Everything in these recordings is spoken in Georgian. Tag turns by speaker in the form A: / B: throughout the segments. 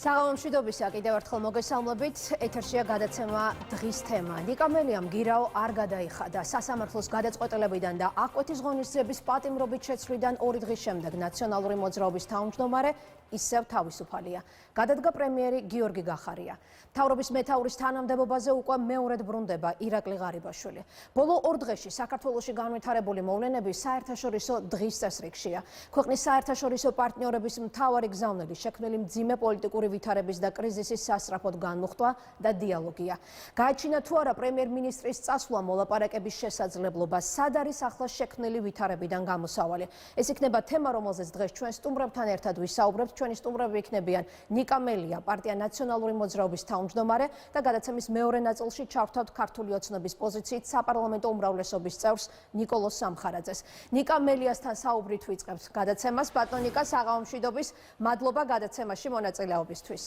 A: საღამომშვიდობისა კიდევ ერთხელ მოგესალმებით. ეთერშია გადაცემა დღის თემა. ნიკა მელიამ გირაო არ გადაიხადა. სასამართლოს გადაწყვეტილებიდან და აკვეთის ღონისძიების პატიმრობით შეცვლიდან 2 დღის შემდეგ ნაციონალური მოძრაობის თავმჯდომარე ისევ თავისუფალია. გადადგა პრემიერი გიორგი გახარია. მთავრობის მეთაურის თანამდებობაზე უკვე მეორედ ბრუნდება ირაკლი ღარიბაშვილი. ბოლო 2 დღეში საქართველოში განვითარებული მოვლენები საერთაშორისო დღის წესრიგშია. ქვეყნის საერთაშორისო პარტნიორების მთავარი გზავნილი შექმნილი მძიმე პოლიტიკური ვითარების და კრიზისის სასწრაფოდ განმუხტვა და დიალოგია. გააჩინა თუ არა პრემიერ-მინისტრის წასვლა მოლაპარაკების შესაძლებლობა, სად არის ახლა შექმნილი ვითარებიდან გამოსავალი. ეს იქნება თემა, რომელზეც დღეს ჩვენ სტუმრებთან ერთად ვისაუბრებთ. ჩვენი სტუმრები იქნებიან ნიკა მელია, პარტია ნაციონალური მოძრაობის თავმჯდომარე და გადაცემის მეორე ნაწილში ჩავთავთ ქართული ოცნების პოზიციით საპარლამენტო უმრავლესობის წევრს ნიკოლოზ სამხარაძეს. ნიკა მელიასთან საუბრით ვიწყებთ გადაცემას. ბატონო ნიკა, საღამომშვიდობის, მადლობა გადაცემაში მონაწილეობისთვის.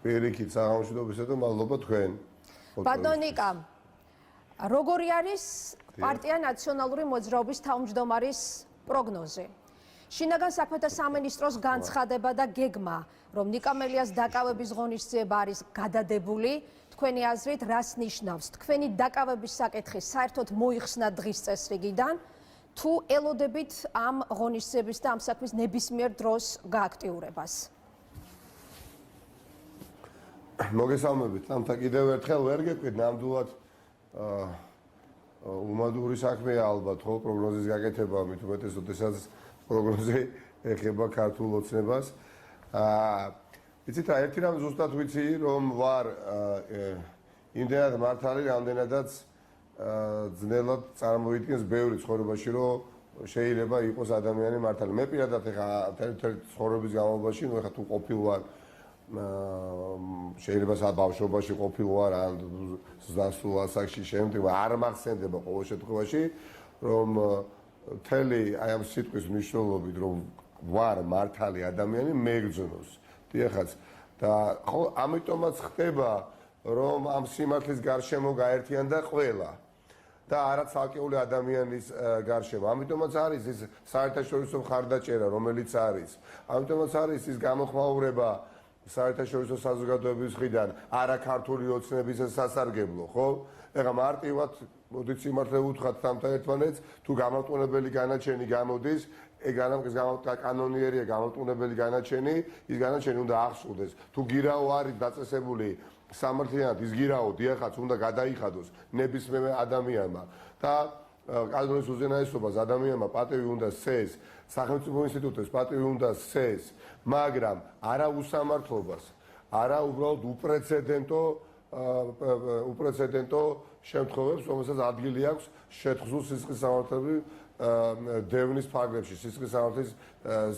B: პირიქით საღამომშვიდობისა და მადლობა თქვენ.
A: ბატონო ნიკა, როგორი არის პარტია ნაციონალური მოძრაობის თავმჯდომარის პროგნოზი? შინაგან საქმეთა სამინისტროს განცხადება და გეგმა, რომ ნიკა მელიას დაკავების ღონისძიება არის გადადებული, თქვენი აზრით რას ნიშნავს? თქვენი დაკავების საკითხი საერთოდ მოიხსნა დღის წესრიგიდან, თუ ელოდებით ამ ღონისძიების და ამ საქმის ნებისმიერ დროს გააქტიურებას?
B: მოგესალმებით, ამთა კიდევ ერთხელ ვერ გეტყვით, ნამდვილად უმადური საქმეა ალბათ, ხო, პროგნოზის გაკეთება, მით უმეტეს, როდესაც პროგნოზი ეხება ქართულ ოცნებას. იცით, ერთი რამ ზუსტად ვიცი, რომ ვარ იმდენად მართალი, რამდენადაც ძნელად წარმოვიდგენს ბევრი ცხოვრებაში, რომ შეიძლება იყოს ადამიანი მართალი. მე პირადად ეხა ცხოვრების განმავლობაში, ნუ ეხა თუ ყოფილ ვარ, შეიძლება საბავშვობაში ყოფილ ვარ, ან ზრდასრულ ასაკში შემდეგ, არ მახსენდება ყოველ შემთხვევაში, რომ მთელი აი ამ სიტყვის მნიშვნელობით, რომ ვარ მართალი ადამიანი, მეგრძნობს. დიახაც, და ხო, ამიტომაც ხდება, რომ ამ სიმართლის გარშემო გაერთიანდა ყველა და არა ცალკეული ადამიანის გარშემო. ამიტომაც არის ის საერთაშორისო მხარდაჭერა, რომელიც არის. ამიტომაც არის ის გამოხმაურება საერთაშორისო საზოგადოების მხრიდან არა ქართული ოცნების სასარგებლო, ხო? ეხლა მარტივად მოდით სიმართლე უთხრათ თამთა ერთმანეთს, თუ გამავტყუნებელი განაჩენი გამოდის, კანონიერია გამავტყუნებელი განაჩენი, ის განაჩენი უნდა აღსრულდეს. თუ გირაო არის დაწესებული სამართლიანად, ის გირაო დიახაც უნდა გადაიხადოს ნებისმიერ ადამიანმა და კანონის უზენაესობას ადამიანმა პატივი უნდა სცეს, სახელმწიფო ინსტიტუტებს პატივი უნდა სცეს, მაგრამ არა უსამართლობას, არა უბრალოდ უპრეცედენტო შემთხვევებს, რომელსაც ადგილი აქვს შეთხზულ სისხლის სამართლების დევნის ფარგლებში, სისხლის სამართლის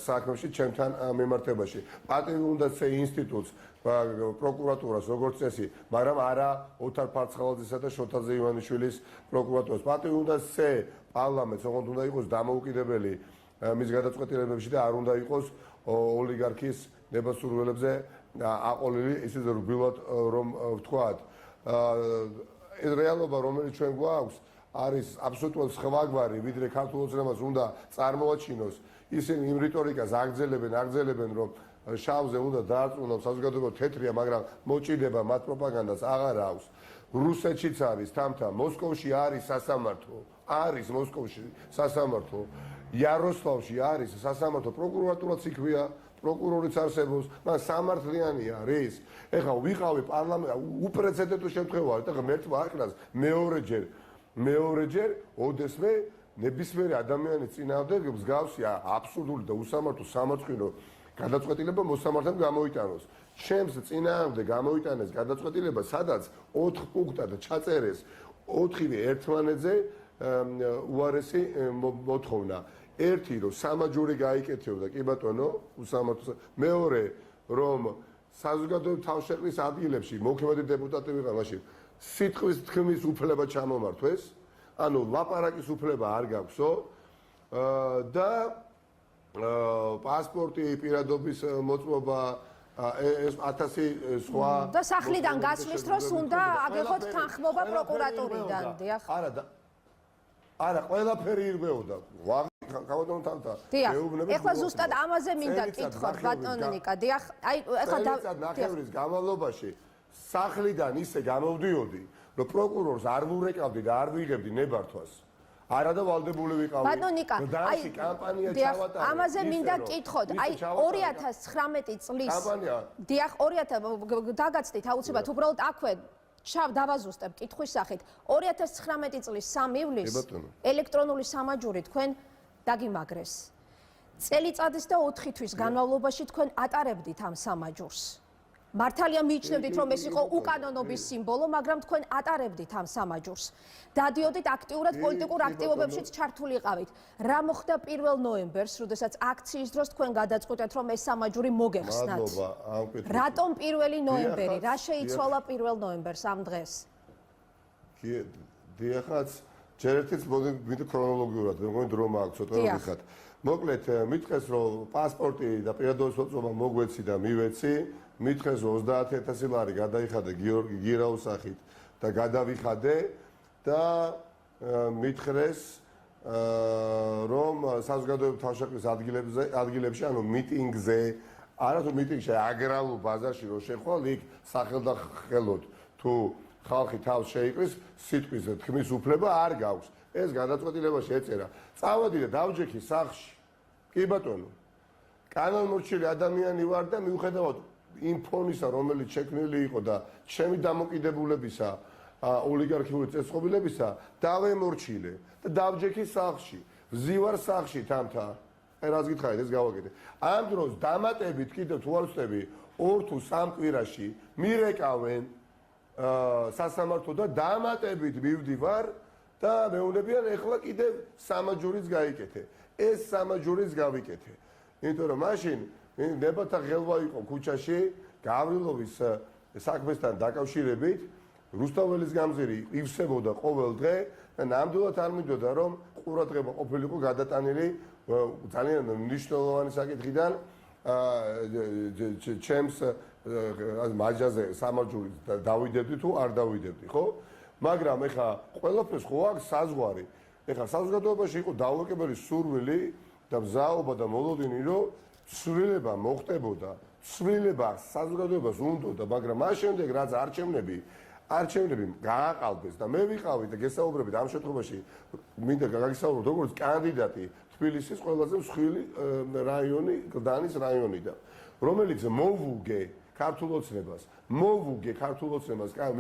B: საქმეში, ჩემთან მიმართებაში. პატივი უნდა სცე ინსტიტუტს, პროკურატურას, როგორც წესი, მაგრამ არა ოთარ ფარცხალაძისა და შოთაძე ივანიშვილის პროკურატურას. პატივი უნდა სცე პარლამენტს, ოღონდ უნდა იყოს დამოუკიდებელი მის გადაწყვეტილებებში და არ უნდა იყოს ოლიგარქის ნებასურველებზე აყოლილი, ისე რბილად რომ ვთქვათ. ეს რეალობა, რომელიც ჩვენ გვაქვს, არის აბსოლუტურად სხვაგვარი, ვიდრე ქართულ ოცნებას უნდა წარმოაჩინოს. ისინი იმ რიტორიკას აგრძელებენ, რომ შავზე უნდა დაარწმუნონ საზოგადოება თეთრია, მაგრამ მოჭიდება მათ პროპაგანდას აღარ აქვს. რუსეთშიც არის თამთა, მოსკოვში არის სასამართლო, არის მოსკოვში სასამართლო, იაროსლავში არის სასამართლო, პროკურატურაც იქვეა, პროკურორიც არსებობს, მაგრამ სამართლიანი არის. ეხლა ვიყავი პარლამენტ უპრეცედენტო შემთხვევა, და ღმერთმა აკრას მეორეჯერ ოდესმე ნებისმიერი ადამიანის წინააღმდეგ მსგავსი აბსურდული და უსამართლო სამართლიანო გადაწყვეტილება მოსამართლემ გამოიტანოს. ჩემს წინააღმდეგ გამოიტანეს გადაწყვეტილება, სადაც 4 პუნქტად ჩაწერეს 4-ვე ერთმანეთზე უარესი მოთხოვნა. ერთი, რომ სამაჯური გაიკეთებდა, კი ბატონო, უსამართლო. მეორე, რომ საზოგადოების თავშეყრის ადგილებში მოქმედი დეპუტატები ვიყავ მაშინ სიტყვის თქმის უფლება ჩამომართვეს, ანუ ლაპარაკის უფლება არ გაქვსო და პასპორტი, პირადობის მოწმობა, ეს 1000 სხვა
A: და სახლიდან გასვლის დროს უნდა აგეხოთ თანხმობა პროკურატურიდან, დიახ.
B: არა, ყველაფერი ირღვეოდა. ხავატონ თანთა.
A: დიახ. ეხლა ზუსტად ამაზე მინდა კითხოთ ბატონო ნიკა. დიახ, აი ეხლა
B: ნახევრის განმავლობაში სახლიდან ისე გამოვდიოდი, რომ პროკურორს არ ვურეკავდი და არ ვიღებდი ნებართვას. არა და ვალდებული ვიყავი.
A: ბატონო ნიკა, აი
B: კამპანია ჩავატარე.
A: ამაზე მინდა კითხოთ. აი 2019 წლის დიახ 2000 დაგაცდით აუცილებლად უბრალოდ აქვე დავაზუსტებ კითხვის სახით 2019 წლის 3 ივლისს ელექტრონული სამაჯური თქვენ დაგიმაგრეს. წელიწადის და 4 თვის განმავლობაში თქვენ ატარებდით ამ სამაჯურს. მართალია მიიჩნევდით რომ ეს იყო უკანონობის სიმბოლო, მაგრამ თქვენ ატარებდით ამ სამაჯურს. დადიოდით აქტიურად პოლიტიკურ აქტივობებშიც ჩართულიყავით. რა მოხდა 1 ნოემბერს, როდესაც აქციის დროს თქვენ გადაწყვეტეთ რომ ეს სამაჯური მოგეხსნათ? რატომ 1 ნოემბერი? რა შეიცვალა 1 ნოემბერს ამ დღეს?
B: დიახაც, ჯერ ერთიც მოვიდა ქრონოლოგიურად, მეგონი დრო მაქვს ცოტა ვიხათ. მოკლედ, მითხეს რომ პასპორტი და პირადობის მოწმობა მოგვეცი და მივეცი. მითხეს 30000 ლარი გადაიხადე გიორგი გირაუს სახით და გადავიხადე და მითხრეს რომ საზოგადოებრივ თავშეყრის ადგილებში ანუ მიტინგზე არათუ მიტინგში აგრარულ ბაზარში რო შეხვალ იქ სახელდახელოდ თუ ხალხი თავს შეიყრის სიტყვის თქმის უფლება არ გაქვს ეს გადაწყვეტილებაში ეწერა წავედი და დავჯექი სახლში კი ბატონო კანონმორჩილი ადამიანი ვარ და მიუხედავად იმ ფონისა, რომელიც შექმნილი იყო და ჩემი დამოკიდებულებისა, ოლიგარქიული წესწყობილებისა, დავემორჩილე და დავჯექი სახლში. ვზივარ სახლში თამთა. რაც გითხარით, ეს გავაკეთე. ამ დროს დამატებით კიდევ თუ არ ვწდები 2 თუ 3 კვირაში მირეკავენ სასამართლო და დამატებით მივდივარ და მეუნებიან ეხლა კიდევ სამაჯურიც გაიკეთე. ეს სამაჯურიც გავიკეთე. იმიტომ რომ მაშინ ნებათა ხელვა იყო ქუჩაში გავრილოვის საქმესთან დაკავშირებით რუსთაველის გამზირი ივსებოდა ყოველ დღე და ნამდვილად არ მინდოდა რომ ყურადღება ყოფილიყო გადატანილი ძალიან მნიშვნელოვანი საკითხიდან ჩემს მაჯაზე სამაჯური დავიდებდი თუ არ დავიდებდი ხო მაგრამ ეხა ყველაფერს ხო აქვს საზღვარი ეხა საზოგადოებაში იყო დაუვეკებელი სურვილი და მზაობა და მოლოდინი რომ ცვლილება მოხდებოდა, ცვლილება საზოგადოებას უნდოდა, მაგრამ მას შემდეგ რაც არჩევნები გააყალბეს და მე ვიყავი და გესაუბრებით ამ შემთხვევაში მინდა გაგისაუბრო როგორც კანდიდატი თბილისის ყველაზე მსხვილი რაიონი, გლდანის რაიონიდან, რომელიც მოვუგე ქართულ ოცნებას,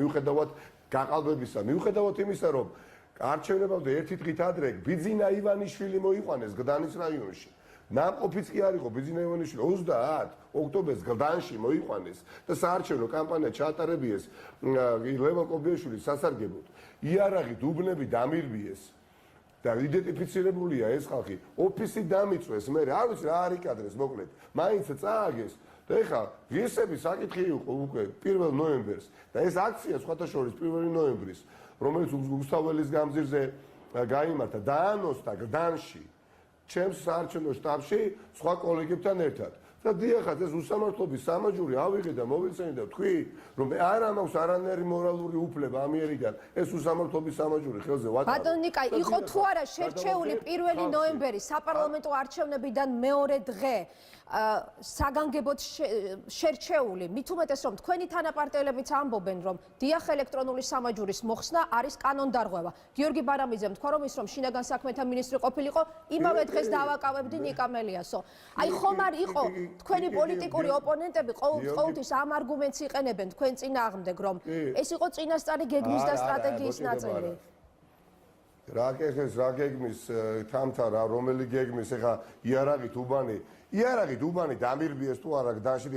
B: მიუხედავად გაყალბებისა, მიუხედავად იმისა, რომ არჩევნებამდე ერთი დღით ადრე ბიძინა ივანიშვილი მოიყვანეს გლდანის რაიონში. ნამყოფიც კი არ იყო ბიძინა ივანიშვილი 30 ოქტომბერს გლდანში მოიყვანეს და საარჩევნო კამპანია ჩაატარებიეს ლევან კობიაშვილის სასარგებლოდ. იარაღი დუბნები დამირბიეს და იდენტიფიცირებულია ეს ხალხი. ოფისი დამიწვეს, მე არ ვიცი რა არიკადრეს მოკლედ. მაინც წააგეს და ეხლა ღირსები საკითხი იყო უკვე 1 ნოემბერს და ეს აქცია სხვათა შორის 1 ნოემბრის, რომელიც რუსთაველის გამზირზე გაიმართა დაანონსდა გლდანში. ჩემს საარჩევნო შტაბში სხვა კოლეგებთან ერთად. და დიახაც ეს უსამართლობის სამაჯური ავიღე და მოვიცენი და თქვი, რომ მე არ მაქვს არანაირი მორალური უფლება ამიერიდან ეს უსამართლობის სამაჯური ხელზე ვატარო.
A: ბატონო ნიკა, იყო თუ არა შერჩეული 1 ნოემბერი საპარლამენტო არჩევნებიდან მეორე დღე საგანგებოდ შერჩეული, მით უმეტეს რომ თქვენი თანაპარტიელებიც ამბობენ, რომ დიახ ელექტრონული სამაჯურის მოხსნა არის კანონდარღვევა. გიორგი ბარამიძემ თქვა რომ ის რომ შინაგან საქმეთა მინისტრი ყოფილიყო, იმავე დღეს დავაკავებდი ნიკა მელიასო. აი ხომ არ იყო თქვენი პოლიტიკური ოპონენტები ყოველთვის ამ არგუმენტს იყენებენ თქვენ წინააღმდეგ, რომ ეს იყო წინასწარი გეგმის და სტრატეგიის ნაწილი.
B: რა გეგმის თამთა რა რომელი გეგმის ეხა იარაღით უბანი დამირბიეს თუ არა გდანში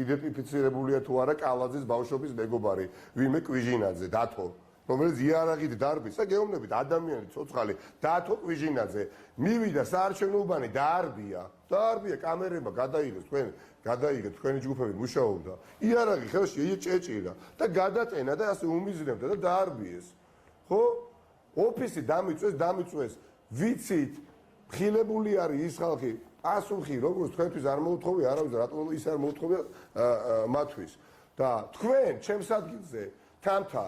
B: იდენტიფიცირებულია თუ არა კალაძის ბავშვობის მეგობარი ვიმე კვიჟინაძე დათო რომელიც იარაღით დარბის და გეუბნებით ადამიანი ცოცხალი დათო კვიჟინაძე მივიდა საარჩევნო უბანი დაარბია კამერებმა გადაიღეს თქვენი ჯგუფები მუშაობდა იარაღი ხელში ჭეჭირა და გადაწენა და ასე უმიზნებდა და დაარბიეს ხო ოფისი დამიწვეს ვიცით ხილებული არის ის ხალხი პასუხი როგორც თქვენთვის არ მოუთხოვია არავის რატომ ის არ მოუთხოვია მათთვის და თქვენ ჩემს ადგილზე თამთა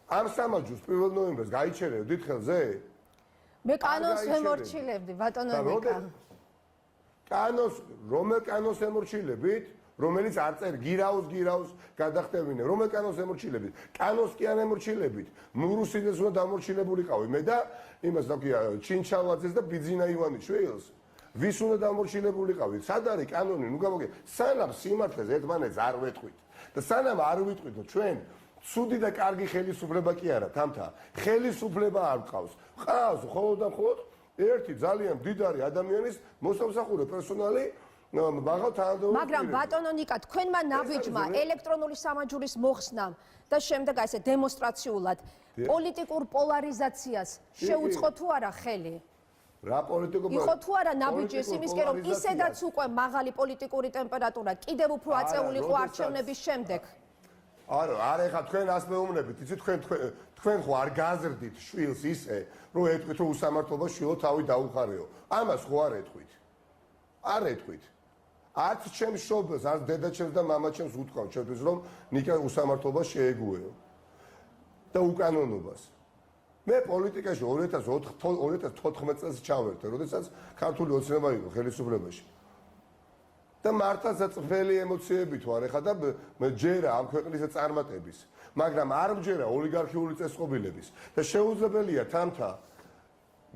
B: ამ სამაჯურს 1 ნოემბერს გაიჩერებდით ხელზე
A: მე კანონს ვემორჩილებდი, ბატონო ნიკა.
B: რომელ კანონს ემორჩილებით, რომელიც არ წერ გირაოს გადახტევინე, რომელ კანონს ემორჩილებით? კანონს კი არ ემორჩილებით. მურუსიძეს უნდა დამორჩილებულიყავი მე და იმას დაგია ჩინჩალაძეს და ბიძინა ივანიშვილს. ვის უნდა დამორჩილებულიყავი? სად არის კანონი? ნუ გამოგე. სანამ სიმართლეს ერთმანეთს არ ვეთქვით და სანამ არ ვიტყვით, რომ ჩვენ ცუდი და კარგი ხელისუფლება კი არა, თამთა. ხელისუფლება არ გყავს. ყავს მხოლოდ და მხოლოდ ერთი ძალიან მდიდარი ადამიანის მოსამსახურე პერსონალი მაღალ თანამდებობაზე.
A: მაგრამ ბატონო ნიკა, თქვენმა ნაბიჯმა ელექტრონული სამაჯურის მოხსნამ და შემდეგ ასე დემონსტრაციულად პოლიტიკურ პოლარიზაციას შეუწყო თუ არა ხელი?
B: რა პოლიტიკურ
A: იყო თუ არა ნაბიჯის იმისკენ რომ ისედაც უკვე მაღალი პოლიტიკური ტემპერატურა კიდევ უფრო აწეული იყო არჩევნების შემდეგ?
B: არა ეხლა თქვენ ასე მეუბნებით, იცით თქვენ ხო არ გაზრდით შვილს ისე, რომ ეთქვით რომ უსამართლობა შვილო თავი დაუხარეო. ამას ხო არ ეთქვით. არ ეთქვით. არც ჩემს შობელს, არც დედაჩემს და მამაჩემს უთქვამთ ჩემთვის რომ ნიკა უსამართლობა შეეგუეო და უკანონობას. მე პოლიტიკაში 2014 წელს ჩავერთე, როდესაც ქართული ოცნება იყო ხელისუფლებაში. და მართლაც წველი ემოციები თუ არ ეხა და ჯერა ამ ქვეყნის წარმატების, მაგრამ არ მჯერა ოლიგარქიული წესწყობილების და შეუძლებელია თამთა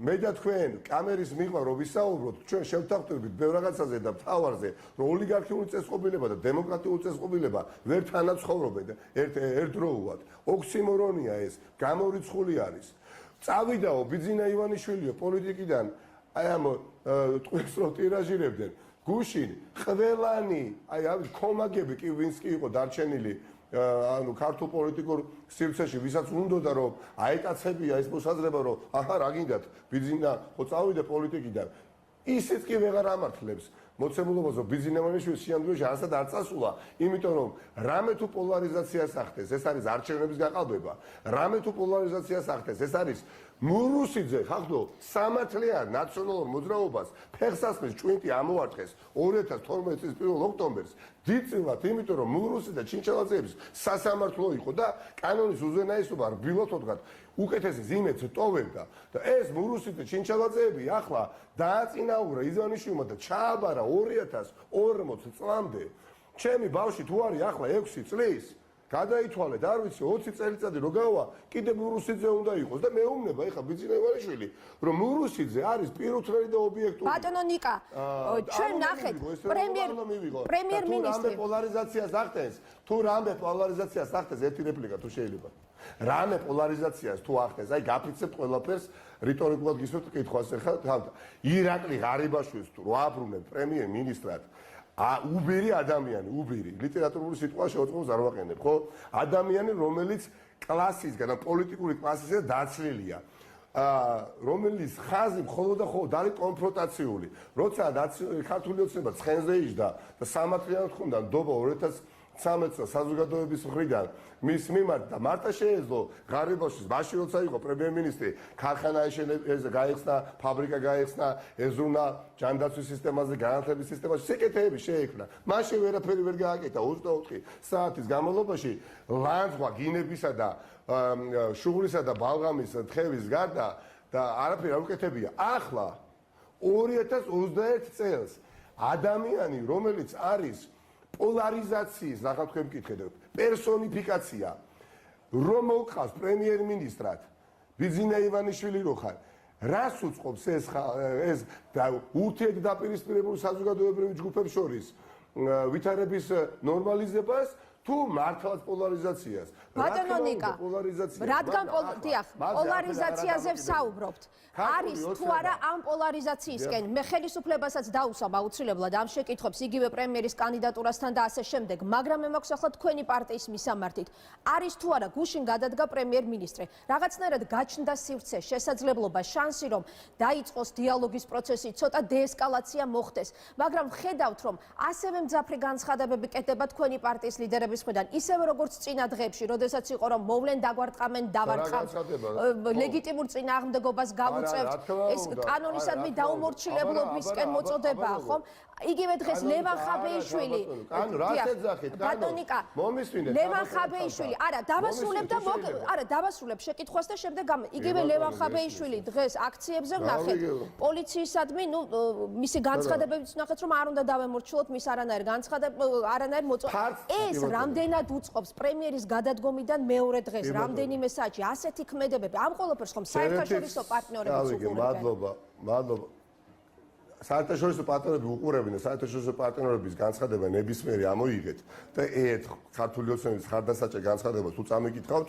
B: მე და თქვენ კამერის მიღმა რომ ვისაუბროთ, ჩვენ შევთანხმდებით ბევრ რაღაცაზე და თავარზე, რომ ოლიგარქიული წესწყობილება და დემოკრატიული წესწყობილება ვერ თანაცხოვრობენ ერთდროულად. ოქსიმორონია ეს, გამორიცხული არის. წავიდაო ბიძინა ივანიშვილიო პოლიტიკიდან, აი ამ ტყვეს რო ტირაჟირებდნენ. გუშინ ყველანი, აი კომაგები კი ვინც კი იყო დარჩენილი ანუ ქართულ პოლიტიკურ სივრცეში, ვისაც უნდოდა რომ აეკაცებია ეს მოსაზრება, რომ აჰა რა გინდათ, ბიძინა ხო წავიდა პოლიტიკიდან. ისიც კი ვეღარ ამართლებს მოცემულობას, რომ ბიძინა ივანიშვილის სიამოვნებაში ასად არ წასულა, იმიტომ რომ რამე თუ პოლარიზაციას ახდენს, ეს არის არჩევნების გაყალბება. რამე თუ პოლარიზაციას ახდენს, ეს არის მურუსიძე ხახდო სამართლიან ნაციონალურ მოძრაობას ფეხსასმის ჭვინტი ამოარტყეს 2012 წლის 1 ოქტომბერს დიდწილად, იმიტომ რომ მურუსი და ჩინჩალაძეების სასამართლო იყო და კანონის უზენაესობა რბილად ოდღათ უკეთესი ზიმეთს ტოვებდა და ეს მურუსი და ჩინჩალაძეები ახლა დააწინაურა ივანიშვილმა და ჩააბარა 2040 წლამდე. ჩემი ბავშვი თუ არის ახლა 6 წლის გადაითვალე და არ ვიცი 20 წელიწადი რო გავა, კიდე მურუსიძე უნდა იყოს და მეუბნება ეხა ბიძინა ივანიშვილი, რომ მურუსიძე არის პირუთვნელი და ობიექტური.
A: ბატონო ნიკა, ჩვენ ნახეთ პრემიერ-მინისტრი
B: პოლარიზაციას ახდენს, თუ რამე პოლარიზაციას ახდენს, ერთი რეპლიკა თუ შეიძლება. რამე პოლარიზაციას თუ ახდენს, აი გაფიცებთ ყველაფერს, რიტორიკულად გისურვებთ კითხვას ეხლა თავდა. ირაკლი ღარიბაშვილს თუ რო აბრუნებ პრემიერ-მინისტრად უბირი ადამიანი, უბირი, ლიტერატურული სიტყვა შეუწყობს არ ვაყენებ, ხო? ადამიანი, რომელიც კლასისგან, პოლიტიკური კლასისგან დაცლილია. რომელიც ხაზი მხოლოდ და მხოლოდ არის კონფრონტაციული. როცა ქართული ოცნება ცხენზე იჯდა და სამართლიანად ხუნდა ნდობა 2013 წელს საზოგადოების მხრიდან მის მიმართ და მარტა შეეძლო ღარიბაშვილს, მაშინ როცა იყო პრემიერ-მინისტრი, ქარხანა გაიხსნა, ფაბრიკა გაიხსნა, ეზრუნა ჯანდაცვის სისტემაზე, განათლების სისტემაში, სიკეთეები შეექმნა. მაშინ ვერაფერი ვერ გააკეთა 24 საათის განმავლობაში ლანძღვა გინებისა და შუღლისა და ბალღამის თხევის გარდა და არაფერი არ უკეთებია. ახლა 2021 წელს ადამიანი, რომელიც არის პოლარიზაციის, ნახავთ თქვენ მკითხეთ, პერსონიფიკაცია, რომ მოყავს პრემიერ-მინისტრად ბიძინა ივანიშვილი რო ხარ, რას უწყობს ეს ურთიერთდაპირისპირებულ საზოგადოებრივ ჯგუფებს შორის ვითარების ნორმალიზებას თუ მართლაც პოლარიზაციას?
A: ბატონო ნიკა, რადგან პოლარიზაციაზე ვსაუბრობთ? არის თუ არა ამ პოლარიზაციისკენ მე ხელისუფლებასაც დაუსვამ აუცილებლად ამ შეკითხვებს იგივე პრემიერის კანდიდატურასთან და ასე შემდეგ, მაგრამ მე მაქვს ახლა თქვენი პარტიის მისამართით. არის თუ არა გუშინ გადადგა პრემიერ-მინისტრი, რაღაცნაირად გაჩნდა სივრცე, შესაძლებლობა, შანსი რომ დაიწყოს დიალოგის პროცესი, ცოტა დეესკალაცია მოხდეს, მაგრამ ხედავთ რომ ასევე მძაფრი განცხადებები კეთდება თქვენი პარტიის ლიდერებისგან განცხადების მხრიდან, ისევე როგორც წინა დღეებში, როდესაც იყო რომ მოვლენ დაგვარტყამენ, დავარტყამთ, ლეგიტიმურ წინააღმდეგობას გავუწევთ, ეს კანონისადმი დაუმორჩილებლობისკენ მოწოდებაა, ხომ? იგივე დღეს ლევან ხაბეიშვილი ბატონიკა ლევან ხაბეიშვილი დავასრულებ შეკითხვას და შემდეგ იგივე ლევან ხაბეიშვილი დღეს აქციებზე ვნახეთ პოლიციისადმი მისი განცხადებებიც ვნახეთ რომ არ უნდა დავემორჩილოთ მის არანაირ ეს რამდენად უწყობს პრემიერის გადადგომიდან მეორე დღეს რამდენიმე საათში ასეთი ქმედებები ამ ყველაფერს ხომ საერთაშორისო პარტნიორებიც უყურებენ
B: მადლობა საერთაშორისო პარტნიორები უყურებენ და საერთაშორისო პარტნიორების განცხადება ნებისმიერი ამოიღეთ და ერთ ქართული ოცნების ხარდასაჭერ განცხადებას თუ წამიკითხავთ,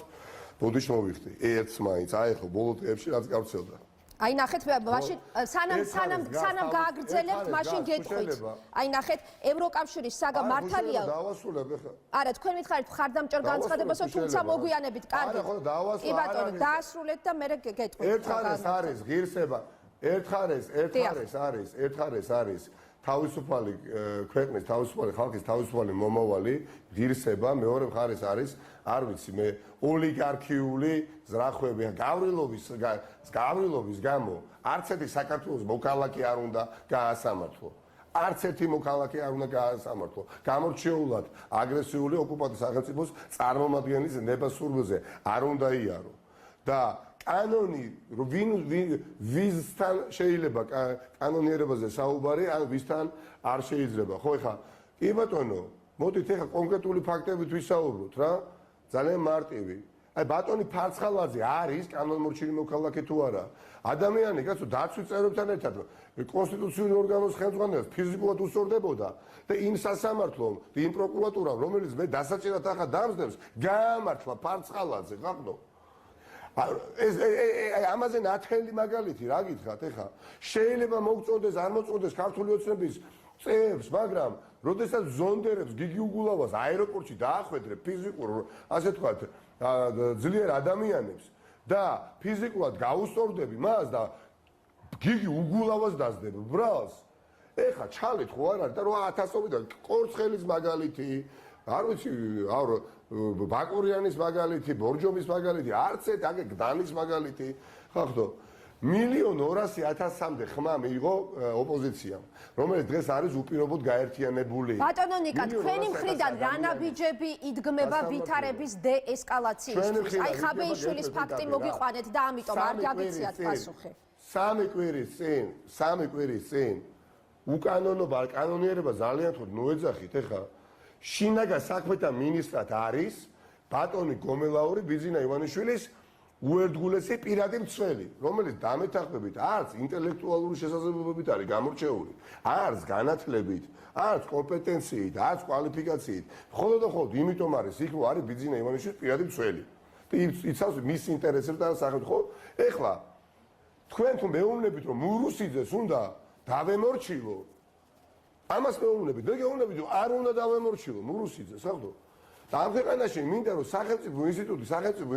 B: ბოდიში მოვიხდი. ერთს მაინც აიხო ბოლო დღეებში რაც გავრცელდა.
A: აი ნახეთ მაშინ სანამ გააგრძელებთ მაშინ გეტყვით. აი ნახეთ ევროკავშირის საგა მართალია.
B: დავასრულებ ახლა.
A: არა, თქვენ მითხარით მხარდამჭერ განცხადებასო, თუმცა მოგვიანებით კარგი. კი ბატონო, დაასრულეთ და მე გეტყვით.
B: ერთხარეს არის ღირსება ერთხარეს არის თავისუფალი ქვეყნის, თავისუფალი ხალხის, თავისუფალი მომავალი, ღირსება, მეორე მხარეს არის, არ ვიცი მე, ოლიგარქიული ზრახვები, გავრილობის გამო, არც ერთი საქართველოს მოქალაქე არ უნდა გაასამართლო. არც ერთი მოქალაქე არ უნდა გაასამართლო. გამორჩეულად აგრესიული ოკუპანტის სახელმწიფოს წარმომადგენლის ნებასურვზე არ უნდა იარო. და კანონი ვისთან შეიძლება კანონიერებაზე საუბარი, ან ვისთან არ შეიძლება. ხო, ეხლა კი ბატონო, მოდით ეხლა კონკრეტული ფაქტებით ვისაუბროთ რა, ძალიან მარტივი. აი ბატონი ფარცხალაძე არის კანონმორჩილი მოქალაქე თუ არა? ადამიანი, კაცო, დაცვის წევრებთან ერთად კონსტიტუციური ორგანოს ხელმძღვანელს ფიზიკურად უსწორდებოდა და იმ სასამართლომ, იმ პროკურატურამ, რომელიც მე დასაჭერად ახლა დამსდევს, გაამართლა ფარცხალაძე, ხახნო. ამაზე ნათელი მაგალითი რა გითხრათ ეხა შეიძლება მოგწონდეს არ მოწონდეს ქართული ოცნების წევრს მაგრამ როდესაც ზონდერებს გიგი უგულავას აეროპორტში დაახვედრებ ფიზიკურ ასე თქვათ ძლიერ ადამიანებს და ფიზიკურად გაუსწორდები მას და გიგი უგულავას დასდებ ბრალს ეხა ჩალეთ ხო არ არის და რა ათასობით კორცხელის მაგალითი არ ვიცი ბაკურიანის მაგალითი, ბორჯომის მაგალითი, არც ერთ აგე გდანის მაგალითი, ხახტო 1,200,000-მდე ხმა მიიღო ოპოზიციამ, რომელიც დღეს არის უპირობოდ გაერთიანებული.
A: ბატონო ნიკა, თქვენი მხრიდან რა ნაბიჯები იდგმება ვითარების დეესკალაციისთვის? აი ხაბეიშვილის ფაქტი მოგიყვანეთ და ამიტომ არ გაგიციათ პასუხი.
B: სამი კვირის წინ უკანონობა, კანონიერება ძალიან თქო ნოეძახით ეხა შინაგან საქმეთა მინისტრად არის ბატონი გომელაური ბიძინა ივანიშვილის უერთგულესი პირადი მცველი, რომელიც დამეთანხმებით არც ინტელექტუალური შესაძლებლობებით არის გამორჩეული, არც განათლებით, არც კომპეტენციით, არც კვალიფიკაციით. მხოლოდ და მხოლოდ იმიტომ არის იქ არის ბიძინა ივანიშვილის პირადი მცველი. და იცავს მის ინტერესებს და სახელმწიფო. ხო, ეხლა თქვენ თუ მეუბნებით რომ მურუსიძეს უნდა დავემორჩილო ამას მეუბნებით, მე გეუბნებით რომ არ უნდა დავემორჩილო მურუსიძეს, ხო? და ამ ქვეყანაში მინდა რომ სახელმწიფო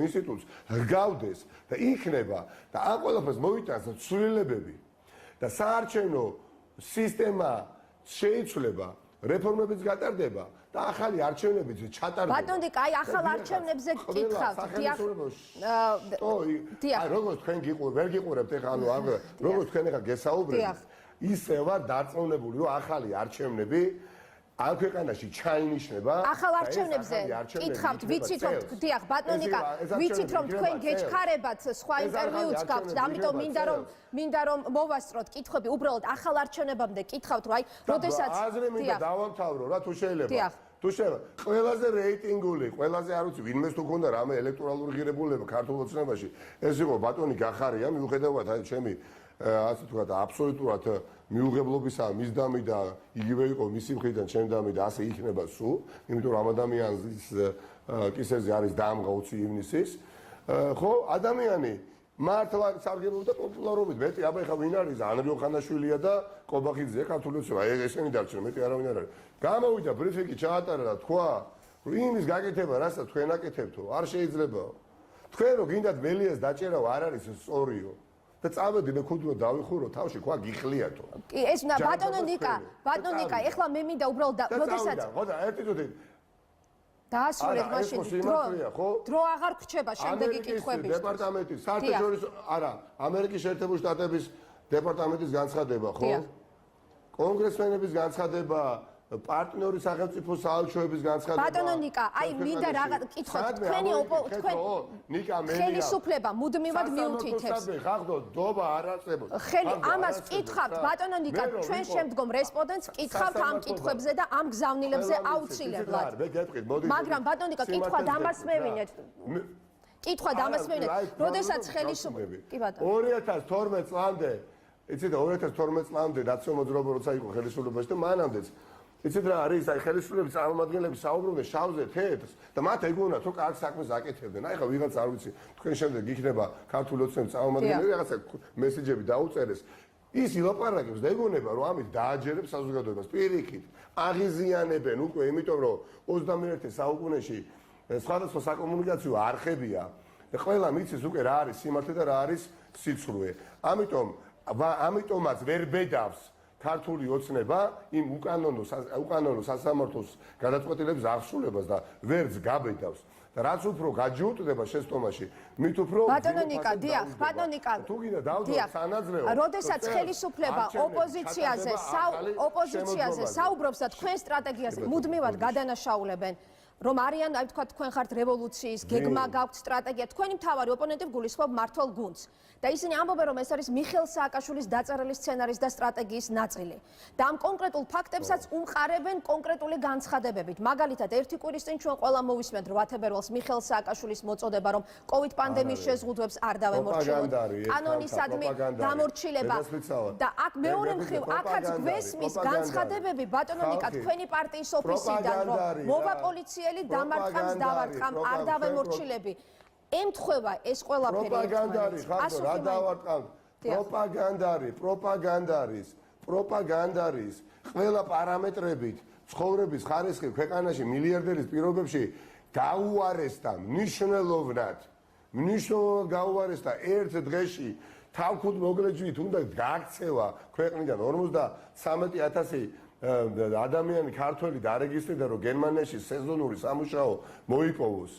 B: ინსტიტუტს რგავდეს და იქნება და ამ ყველაფერს მოიტანს ცვლილებები და საარჩევნო სისტემა შეიცვლება, რეფორმებიც გატარდება და ახალი არჩევნებიც ჩატარდება.
A: ბატონო დიკა, აი ახალ არჩევნებზე გკითხავთ, დიახ.
B: აი როგორც თქვენ ვერ გიყურებთ ეხლა ანუ როგორც თქვენ ეხლა გესაუბრებთ ისე ვარ დარწმუნებული რომ ახალი არჩევნები ამ ქვეყანაში ჩაინიშნება.
A: ახალ არჩევნებზე გკითხავთ, ვიცით რომ დიახ, ბატონიკა, ვიცით რომ თქვენ გეჩქარებათ სხვა ინტერვიუც გაქვთ, ამიტომ მინდა რომ მოვასწროთ კითხვები, უბრალოდ ახალ არჩევნებამდე გკითხავთ, რომ აი, როდესაც
B: აზრი მინდა დავამთავრო რა თუ შეიძლება. თუ შეიძლება, ყველაზე რეიტინგული, ყველაზე არ ვიცი, ვინმეს თუ ქონდა რამე ელექტორალური ღირებულება ქართულ ოცნებაში, ეს იყო ბატონი გახარია, მიუხედავად აი ჩემი ასე თქვა და აბსოლუტურად მიუღებლობისა მისდამი და იგივე იყო მისი მხრიდან ჩემი დამი და ასე იქნება სულ, იმიტომ რომ ამ ადამიანის კისერზე არის დაამღა 20 ივნისის. ხო, ადამიანი მართლა სარგებლობდა პოპულარობით, მეტი აბა ეხა ვინ არის? ანრიო ხანაშვილია და კობახიძე ქართული ოცნება, ესენი დარჩნენ, მეტი არავინ არ არის. გამოვიდა ბრიფინგი ჩაატარა და თქვა, რომ იმის გაკეთება, რასაც თქვენ აკეთებთო, არ შეიძლებაო. თქვენ რო გინდათ მელიას დაჭერავ არ არის სწორიო. და წავედი მე ქუდრო დავიხურო თავში ყვა გიხლიათო.
A: კი ეს ბატონო ნიკა, ეხლა მე მინდა უბრალოდ როდესაც
B: ხო და ერთი წუთი
A: დაასრულეთ მაშინ დრო აღარ გრჩება შემდეგი კითხვების
B: დეპარტამენტის საერთაშორისო არა ამერიკის შეერთებული შტატების დეპარტამენტის განცხადება ხო კონგრესმენების განცხადება პარტნიორი სახელმწიფო საელჩოების განცხადება
A: ბატონო ნიკა აი მინდა რაღაც კითხოთ თქვენი თქვენ
B: ნიკა მე
A: ხელისუფლება მუდმივად მიუთითებს
B: ხახდო დობა არ არსებობს
A: ხელი ამას კითხავთ ბატონო ნიკა ჩვენ შემდგომ რესპონდენტს კითხავთ ამ კითხვებზე და ამ გზავნილებზე აუცილებლად
B: მე გეტყვით მოდი
A: მაგრამ ბატონო ნიკა კითხვა დამას მევინეთ კითხვა დამას მევინეთ როდესაც ხელისუფლება კი ბატონო
B: 2012 წლამდე იცით 2012 წლამდე ნაციონალურ მოძრაობა როცა იყო ხელისუფლებაში და მანამდეც იცით რა არის აი ხელისუფლების წარმომადგენლები საუბრობდნენ შავზე თეთრს და მათ ეგონათ რომ კარგ საქმეს აკეთებდნენ აი ხა ვიღაც არ ვიცი თქვენ შემდეგ იქნება ქართული ოცნების წარმომადგენლები რაღაცა მესეჯები დაუწერეს ის ილაპარაკებს და ეგონება რომ ამით დააჯერებს საზოგადოებას პირიქით აღიზიანებენ უკვე იმიტომ რომ 21 საუკუნეში სხვადასხვა საკომუნიკაციო არხებია და ყველა მიცის უკვე რა არის სიმართლე და რა არის სიცრუე ამიტომაც ვერ ბედავს ქართული ოცნება იმ უკანონო სასამართლოს გადაწყვეტილების აღსრულებას და ვერც გაბედავს და რაც უფრო გაჯიუტდება შეცდომაში მით უფრო
A: ბატონო ნიკა დიახ ბატონო ნიკა
B: თუ გინდა დავდოთ სანაძლეო
A: როდესაც ხელისუფლება ოპოზიციაზე საუბრობს და თქვენ სტრატეგიას მუდმივად გადანაშაულებენ რომ არიან აი თქვა თქვენ ხართ რევოლუციის გეგმა გაქვთ სტრატეგია თქვენი მთავარი ოპონენტი გულისხმობ მართლ გუნდს და ისინი ამბობენ რომ ეს არის მიხეილ სააკაშვილის დაწერილი სცენარის და სტრატეგიის ნაწილი და ამ კონკრეტულ ფაქტებსაც უმყარებენ კონკრეტული განცხადებებით მაგალითად ერთი კვირის წინ ჩვენ ყველა მოვისმენთ 8 თებერვალს მიხეილ სააკაშვილის მოწოდება რომ კოვიდ პანდემიის შეზღუდვებს არ დავემორჩილოთ კანონისადმი დამორჩილება და აქ მეორე მხრივ აქაც გვესმის განცხადებები ბატონო ნიკა თქვენი პარტიის ოფისიდან რომ მოვა პოლიციელი დამარცხამს დავარტყამ არ დავემორჩილები ემთხვევა ეს ყველაფერი
B: ხახო რა დავარტყამ პროპაგანდარის ყველა პარამეტრებით ცხოვრების ხარისხი ქვეყანაში მილიარდერის პირობებში გაუარესდა მნიშვნელოვნად გაუარესდა ერთ დღეში თავქუდ მოგლეჯვით უნდა გააქცევა ქვეყნიდან 53,000 ადამიანი ქართველი დარეგისტრირდა რომ გერმანიაში სეზონური სამუშაო მოიპოვოს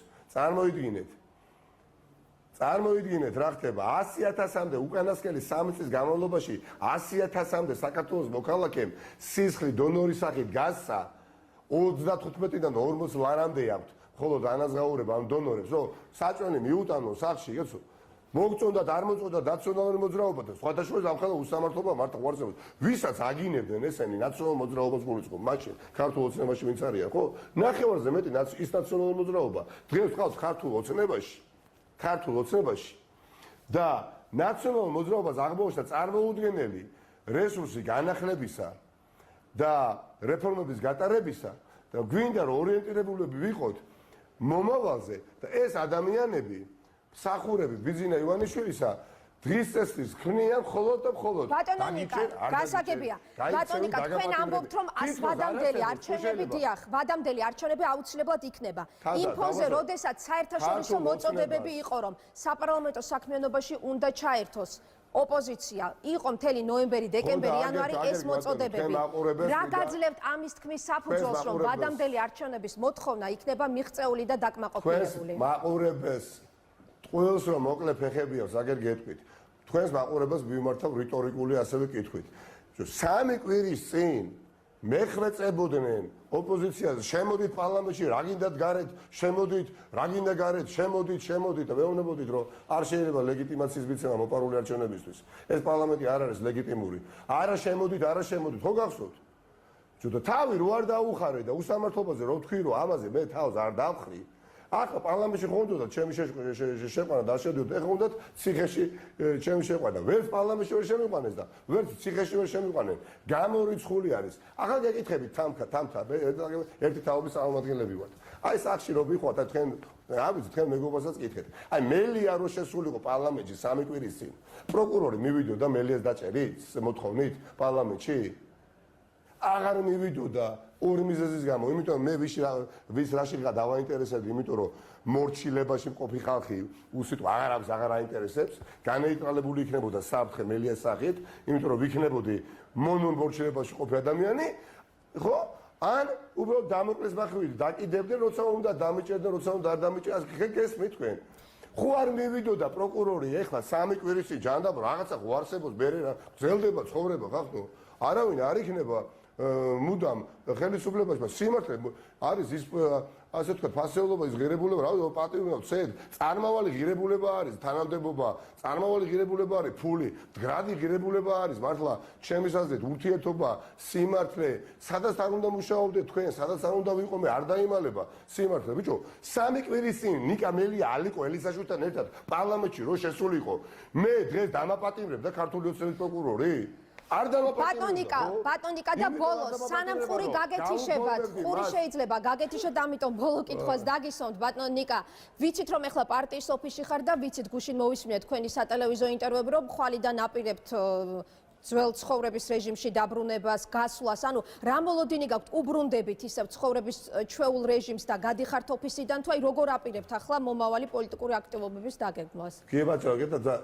B: წარმოიდგინეთ რა ხდება 100,000-მდე უკანასკნელი 3 წლის განმავლობაში 100,000-მდე საქართველოს მოქალაქემ სისხლი დონორის სახით გასცა 35-დან 40 ლარამდე აქვთ ხოლო დანაზღაურება ამ დონორებს რომ საჭმელი მიუტანონ სახში იცო მოგწონდათ არ მოწონდათ ნაციონალური მოძრაობა და სხვადასხვა ამხელა უსამართლობა მართლა უარსებობს ვისაც აგინებდნენ ესენი ნაციონალურ მოძრაობას გულისხმობ მაშინ ქართულ ოცნებაში ვინც არიან ხო ნახევარზე მეტი ის ნაციონალური მოძრაობა დღეს ხავს ქართულ ოცნებაში და ნაციონალურ მოძრაობას აღმოჩნდა წარმოუდგენელი რესურსი განახლებისა და რეფორმების გატარებისა და გვინდა რომ ორიენტირებულები ვიყოთ მომავალზე და ეს ადამიანები სახურები ბიძინა ივანიშვილისა დღის წესის ხრნიან მხოლოდ და მხოლოდ
A: ბატონო ნიკა გასაგებია ბატონო ნიკა თქვენ ამბობთ რომ ვადამდელი არჩევნები დიახ ვადამდელი არჩევნები აუცილებლად იქნება იმ ფონზე როდესაც საერთაშორისო მოწოდებები იყო რომ საპარლამენტო საქმიანობაში უნდა ჩაერთოს ოპოზიცია იყო მთელი ნოემბერი, დეკემბერი, იანვარი ეს მოწოდებები. რა გაძლევთ ამის თქმის საფუძველს, რომ ვადამდელი არჩევნების მოთხოვნა იქნება მიღწეული და დაკმაყოფილებული?
B: მაყურებელს ყველს რომ მოკლე ფეხები აქვს, აგერ გეტყვით. თქვენს მაყურებელს მიმართავ რიტორიკული ასევე კითხვით. 3 კვირის წინ მეხვეწებოდნენ ოპოზიციას, შემოდით პარლამენტში, რა გინდათ გარეთ, შემოდით, რა გინდა გარეთ, შემოდით და ვეუბნებოდით, რომ არ შეიძლება ლეგიტიმაციის მიცემა მოპარული არჩევნებისთვის. ეს პარლამენტი არ არის ლეგიტიმური. არა შემოდით, ხო გახსოვთ? და თავი რო არ დაუხარე და უსამართლობაზე რო თქვი, რომ ამაზე მე თავს არ დავხრი. ახლა პარლამენტში ხონდოდა ჩემი შეყვანა და შედიოდ ეხლა უნდათ ციხეში ჩემი შეყვანა ვერც პარლამენტში ვერ შემიყვანეს და ვერც ციხეში ვერ შემიყვანენ გამორიცხული არის ახლა გეკითხებით თამთა ერთი თაობის წარმომადგენლები ვართ აი სახში რო ვიხვათ თქვენ რა ვიცი თქვენ მეგობასაც კითხეთ აი მელია რო შესულიყო პარლამენტში 3 კვირის წინ პროკურორი მივიდოდა მელიას დაჭერით მოთხოვნით პარლამენტში აღარ მივიდოდა ორი მიზეზის გამო, იმიტომ მე ვის რაში დავაინტერესებდი, იმიტომ რომ მორჩილებაში მყოფი ხალხი უსიტყვო აღარ აინტერესებს, განეიტრალებული იქნებოდა საფრთხე მელიას სახით, იმიტომ რომ ვიქნებოდი მონურ მორჩილებაში მყოფი ადამიანი, ხო? ან უბრალოდ დამოკლეს მახვილი დაკიდებდნენ, როცა უნდა დამიჭერდნენ, როცა უნდა არ დამიჭერდნენ, ასე გესმით თქვენ. ხო არ მივიდოდა პროკურორი ეხლა 3 კვირის ჯანდაბ რაღაცა ხო არსებობს მერე რა გრძელდება ცხოვრება ხახტო არავინ არ იქნება მუდამ ხელისუფლებაში სიმართლე არის ის ასე თქვა ფასეულობა ის ღირებულება რა პატივი ვცეთ წარმავალი ღირებულება არის თანამდებობა წარმავალი ღირებულება არის ფული მდგრადი ღირებულება არის მართლა ჩემის აზრით ურთიერთობა სიმართლე სადაც არ უნდა მუშაობდეთ თქვენ სადაც არ უნდა ვიყომე არ დაიმალება სიმართლე ბიჭო 3 კვირის წინ ნიკა მელია ალიკო ელისაშვილთან ერთად პარლამენტში რო შესულიყო მე დღეს დამაპატიმრებ და ქართული ოცნების პროკურორი არ
A: ბატონიკა და ბოლოს სანამ ხური გაგეთიშებათ ხური შეიძლება გაგეთიშოთ ამიტომ ბოლო კითხვას დაგისვამთ ბატონიკა ვიცით რომ ეხლა პარტიის ოფისში ხარ და ვიცით გუშინ მოვისმინეთ თქვენი სატელევიზიო ინტერვიუები რომ ხვალიდან აპირებთ ძველ ცხოვრების რეჟიმში დაბრუნებას გასვლას ანუ რა მოლოდინი გაქვთ უბრუნდებით ისევ ცხოვრების ჩვეულ რეჟიმს და გადიხართ ოფისიდან თუ აი როგორ აპირებთ ახლა მომავალი პოლიტიკური აქტივობების დაგეგმვას
B: კი ბატონო გეტა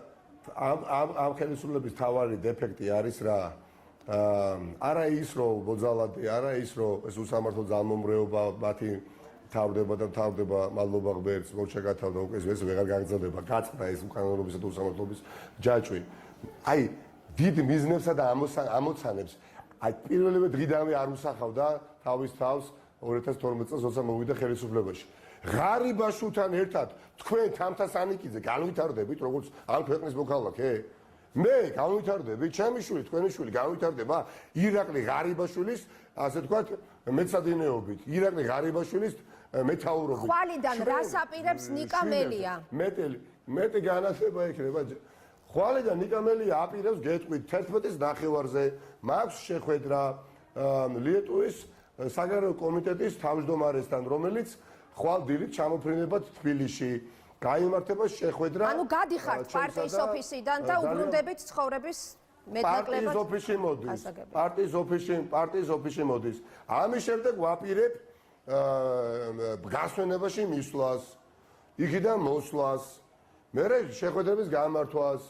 B: ამ ხელისუფლების თავარი დეფექტი არის რა არა ის რომ მოძალადე არა ის რომ ეს უსამართლო ძალმომრეობა მათი თავდება და თავდება მადლობა ღმერთს მოჩაკათავდა უკვე ეს ვეღარ გაგრძელდება გაწდა ეს უკანონობისა და უსამართლობის ჯაჭვი აი დიდ მიზნებსა და ამოცანებს აი პირველივე დღიდანვე არ უსახავდა თავის თავს 2012 წელს როცა მოვიდა ხელისუფლებაში ღარიბაშვილთან ერთად თქვენ თამთასანიკიძე განვითარდებით როგორც ამ ქვეყნის მოქალაქე მე განვითარდები ჩემი შვილი თქვენი შვილი განვითარდება ირაკლი ღარიბაშვილის ასე თქვათ მეცადინეობით ირაკლი ღარიბაშვილის მეთაურობით
A: ხვალიდან რას აპირებს ნიკა მელია
B: მეტი განათლება ექნება ხვალიდან ნიკა მელია აპირებს გეტყვით 11-ის ნახევარზე მაქვს შეხვედრა ლიეტუვის საგარეო კომიტეტის თავმჯდომარესთან რომელიც ხვალ დილით ჩამოფრინებათ თბილისში გაიმართება შეხვედრა
A: ანუ გადიხართ პარტიის ოფისიდან და უბრუნდებით ცხოვრების მეტნაკლებად
B: პარტიის ოფისში მოდის ამის შემდეგ ვაპირებ გასვენებაში მისვლას იქიდან მოსვლას მერე შეხვედრების გამართვას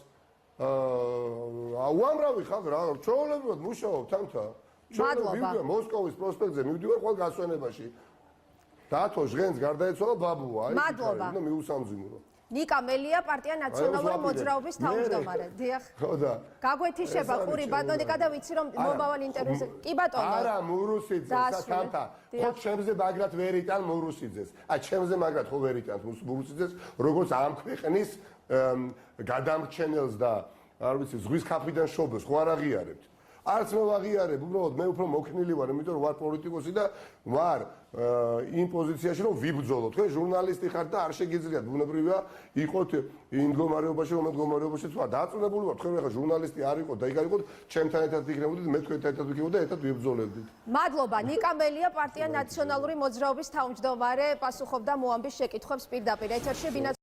B: უამრავი ხალხი რა ჩვეულებრივად მუშაობ თამთა ჩვეულებრივად მოსკოვის პროსპექტზე მივდივარ ხვალ გასვენებაში დათო ჟღენს გარდაეცვალა ბაბუა აი უნდა მიუსამძიმურო
A: ნიკა მელია პარტია ნაციონალური მოძრაობის თავმჯდომარე დიახ
B: ხოდა
A: გაგვეთიშება ხური ბატონიკა და ვიცი რომ მომავალ ინტერვიუზე კი ბატონო
B: არა მურუსიძეს თამთა ხო ჩემზე მაგრად ვერ იტან მურუსიძეს აი ჩემზე მაგრად ხო ვერ იტან მურუსიძეს როგორც ამ ქვეყნის გადამრჩენელს და არ ვიცი ზღვის ქაფიდან შობებს ხო არ აღიარებთ არც მე ვაღიარებ, უბრალოდ მე უფრო მოქნილი ვარ, იმიტომ რომ ვარ პოლიტიკოსი და ვარ იმ პოზიციაში რომ ვიბრძოლო. თქვენ ჟურნალისტი ხართ და არ შეგიძლიათ ბუნებრივია იყოთ იმ მდგომარეობაში, რომ მდგომარეობაშიც ვარ. დაწუნებული ვარ, თქვენ ახლა ჟურნალისტი არ იყოთ და იქ არ იყოთ, ჩემთან ერთად იქნებოდით, მე თქვენთან ერთად ვიქნებოდი და ერთად ვიბრძოლებდით.
A: მადლობა, ნიკა მელია პარტია ნაციონალური მოძრაობის თავმჯდომარე, პასუხობდა მოამბის შეკითხვებს პირდაპირ ეთერში.